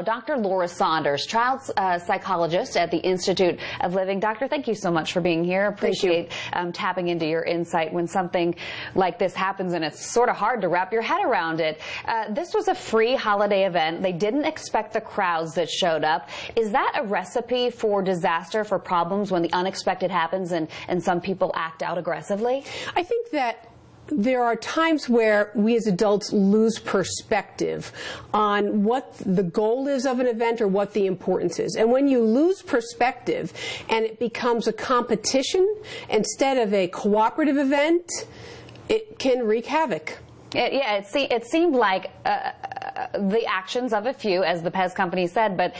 Dr. Laura Saunders, child psychologist at the Institute of Living. Doctor, thank you so much for being here. Appreciate tapping into your insight when something like this happens, and it's sort of hard to wrap your head around it. This was a free holiday event. They didn't expect the crowds that showed up. Is that a recipe for disaster, for problems when the unexpected happens and some people act out aggressively? I think that there are times where we as adults lose perspective on what the goal is of an event or what the importance is. And when you lose perspective and it becomes a competition instead of a cooperative event, it can wreak havoc. It seemed like the actions of a few, as the Pez company said, but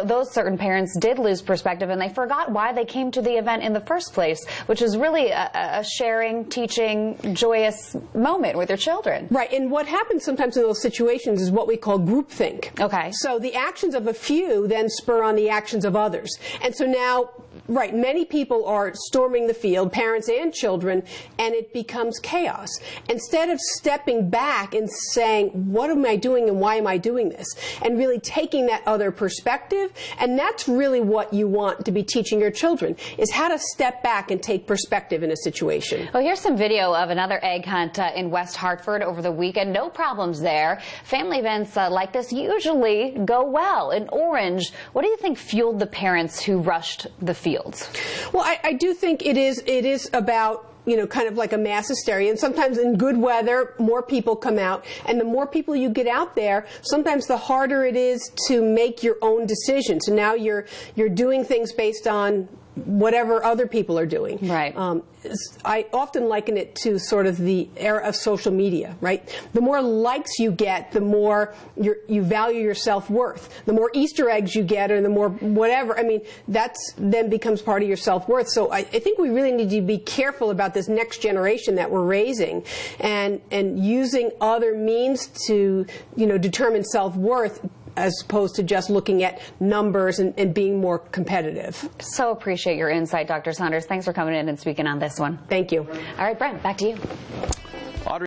those certain parents did lose perspective, and they forgot why they came to the event in the first place, which is really a sharing, teaching, joyous moment with their children. Right, and what happens sometimes in those situations is what we call groupthink. Okay. So the actions of a few then spur on the actions of others. And so now, right, many people are storming the field, parents and children, and it becomes chaos. Instead of stepping back and saying, what am I doing and why am I doing this? And really taking that other perspective, and that's really what you want to be teaching your children, is how to step back and take perspective in a situation. Well, here's some video of another egg hunt in West Hartford over the weekend. No problems there. Family events like this usually go well. In Orange, what do you think fueled the parents who rushed the fields? Well, I do think it is about, you know, kind of like a mass hysteria. And sometimes in good weather, more people come out. And the more people you get out there, sometimes the harder it is to make your own decisions. So now you're doing things based on whatever other people are doing. Right. I often liken it to sort of the era of social media, right? The more likes you get, the more you value your self-worth. The more Easter eggs you get, or the more whatever, I mean, that's then becomes part of your self-worth. So I think we really need to be careful about this next generation that we're raising, and using other means to, you know, determine self-worth, as opposed to just looking at numbers and being more competitive. So appreciate your insight, Dr. Saunders. Thanks for coming in and speaking on this one. Thank you. All right, Brent, back to you.